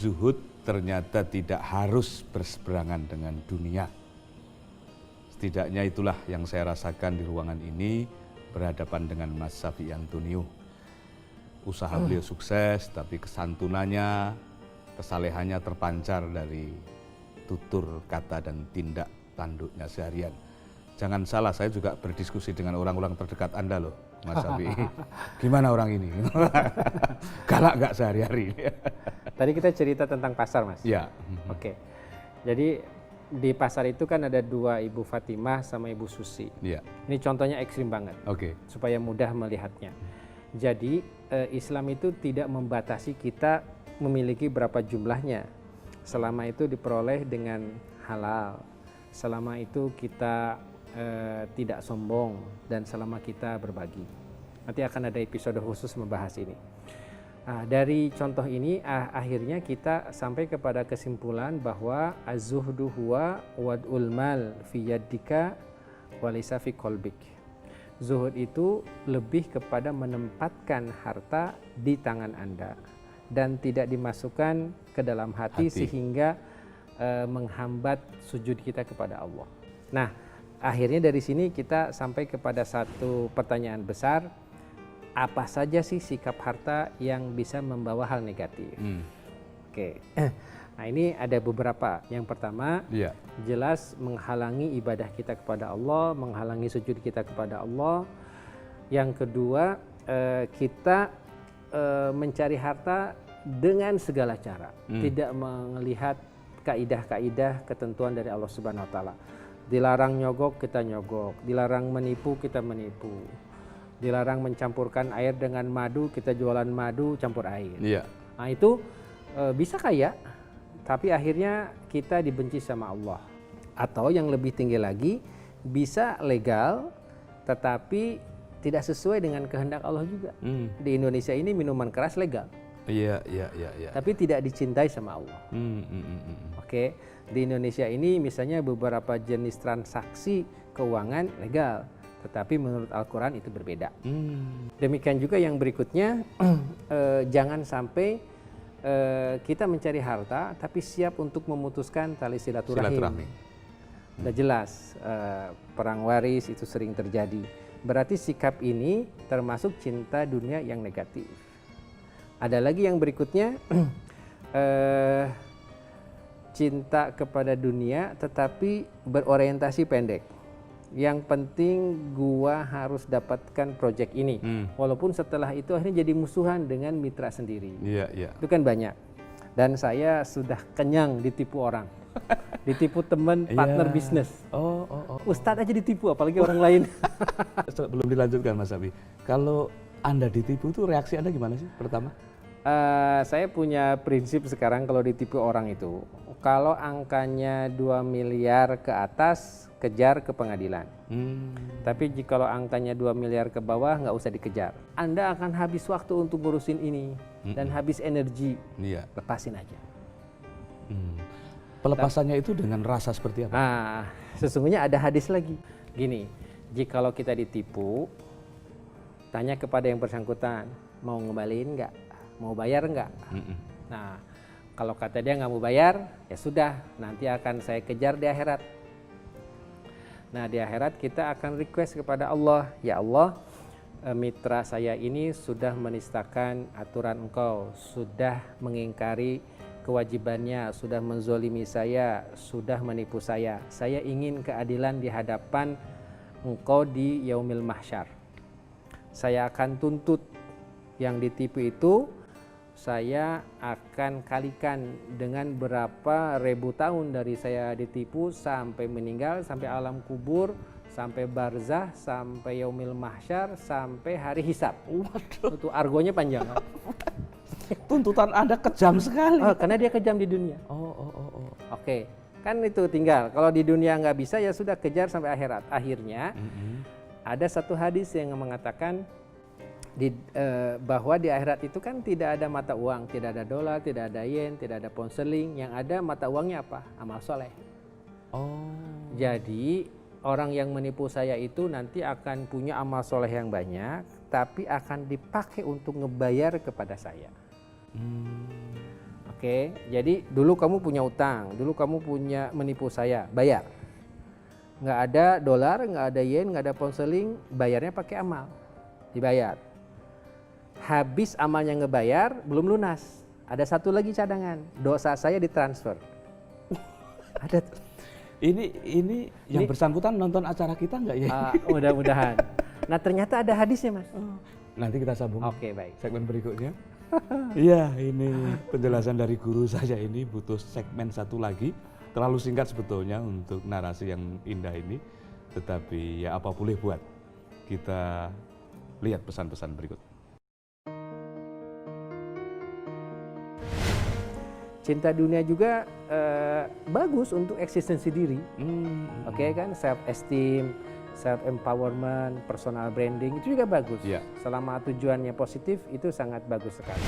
zuhud ternyata tidak harus berseberangan dengan dunia. Setidaknya itulah yang saya rasakan di ruangan ini berhadapan dengan Mas Syafi'i Antonio. Usaha beliau sukses, tapi kesantunannya, kesalehannya terpancar dari tutur kata dan tindak tanduknya seharian. Jangan salah, saya juga berdiskusi dengan orang-orang terdekat Anda loh, Mas Syafi'i. Gimana orang ini? Galak nggak sehari-hari? Tadi kita cerita tentang pasar, Mas. Ya. Oke. Jadi di pasar itu kan ada dua, Ibu Fatimah sama Ibu Susi. Ya. Ini contohnya ekstrim banget. Oke. Supaya mudah melihatnya. Jadi Islam itu tidak membatasi kita memiliki berapa jumlahnya. Selama itu diperoleh dengan halal. Selama itu kita tidak sombong dan selama kita berbagi. Nanti akan ada episode khusus membahas ini. Nah, dari contoh ini akhirnya kita sampai kepada kesimpulan bahwa az-zuhdu huwa wad'ul mal fi yaddika wa laysa fi qalbik. Zuhud itu lebih kepada menempatkan harta di tangan Anda dan tidak dimasukkan ke dalam hati. Sehingga menghambat sujud kita kepada Allah. Nah, akhirnya dari sini kita sampai kepada satu pertanyaan besar. Apa saja sih sikap harta yang bisa membawa hal negatif? Oke. Nah, ini ada beberapa. Yang pertama, jelas menghalangi ibadah kita kepada Allah, menghalangi sujud kita kepada Allah. Yang kedua, kita mencari harta dengan segala cara, tidak melihat kaidah-kaidah ketentuan dari Allah Subhanahu wa taala. Dilarang nyogok, kita nyogok. Dilarang menipu, kita menipu. Dilarang mencampurkan air dengan madu, kita jualan madu campur air. Nah, itu bisa kaya, tapi akhirnya kita dibenci sama Allah. Atau yang lebih tinggi lagi, bisa legal tetapi tidak sesuai dengan kehendak Allah juga. Di Indonesia ini minuman keras legal. Tapi tidak dicintai sama Allah. Oke, di Indonesia ini misalnya beberapa jenis transaksi keuangan legal, tetapi menurut Al-Quran itu berbeda. Demikian juga yang berikutnya, jangan sampai kita mencari harta tapi siap untuk memutuskan tali silaturahim. Udah jelas, perang waris itu sering terjadi. Berarti sikap ini termasuk cinta dunia yang negatif. Ada lagi yang berikutnya, cinta kepada dunia tetapi berorientasi pendek. Yang penting gua harus dapatkan proyek ini. Walaupun setelah itu akhirnya jadi musuhan dengan mitra sendiri. Itu kan banyak. Dan saya sudah kenyang ditipu orang. Ditipu teman, partner bisnis. Ustadz aja ditipu, apalagi orang lain. Belum dilanjutkan, Mas Syafi'i. Kalau Anda ditipu itu reaksi Anda gimana sih pertama? Saya punya prinsip sekarang kalau ditipu orang itu. Kalau angkanya 2 miliar ke atas, kejar ke pengadilan. Tapi jika angkanya 2 miliar ke bawah, nggak usah dikejar. Anda akan habis waktu untuk ngurusin ini dan habis energi. Lepasin aja. Pelepasannya itu dengan rasa seperti apa? Sesungguhnya ada hadis lagi. Gini, jikalau kita ditipu, tanya kepada yang bersangkutan, mau ngembaliin nggak? Mau bayar nggak? Nah, kalau kata dia nggak mau bayar, ya sudah, nanti akan saya kejar di akhirat. Nah, di akhirat kita akan request kepada Allah, ya Allah, mitra saya ini sudah menistakan aturan Engkau, sudah mengingkari kewajibannya, sudah menzolimi saya, sudah menipu saya. Saya ingin keadilan di hadapan Engkau di yaumil mahsyar. Saya akan tuntut yang ditipu itu, saya akan kalikan dengan berapa ribu tahun dari saya ditipu sampai meninggal, sampai alam kubur, sampai barzah, sampai yaumil mahsyar, sampai hari hisab. Waduh. Itu argonya panjang. Tuntutan Anda kejam sekali. Karena dia kejam di dunia. Oke, kan itu tinggal. Kalau di dunia nggak bisa, ya sudah kejar sampai akhirat. Akhirnya ada satu hadis yang mengatakan bahwa di akhirat itu kan tidak ada mata uang, tidak ada dolar, tidak ada yen, tidak ada pound sterling. Yang ada mata uangnya apa? Amal soleh. Jadi orang yang menipu saya itu nanti akan punya amal soleh yang banyak, tapi akan dipakai untuk ngebayar kepada saya. Oke, jadi dulu kamu punya utang, dulu kamu punya menipu saya, bayar. Nggak ada dolar, nggak ada yen, nggak ada pound sterling, bayarnya pakai amal, dibayar. Habis amalnya ngebayar, belum lunas. Ada satu lagi cadangan, dosa saya ditransfer. Ada tuh. Ini yang bersangkutan nonton acara kita nggak ya? Mudah-mudahan. Nah ternyata ada hadisnya, Mas. Nanti kita sambung Oke, baik. segmen berikutnya. Iya, ini penjelasan dari guru saya ini butuh segmen satu lagi. Terlalu singkat sebetulnya untuk narasi yang indah ini. Tetapi ya apa boleh buat. Kita lihat pesan-pesan berikut. Cinta dunia juga bagus untuk eksistensi diri. Oke kan, self esteem, self empowerment, personal branding itu juga bagus. Iya. Selama tujuannya positif itu sangat bagus sekali.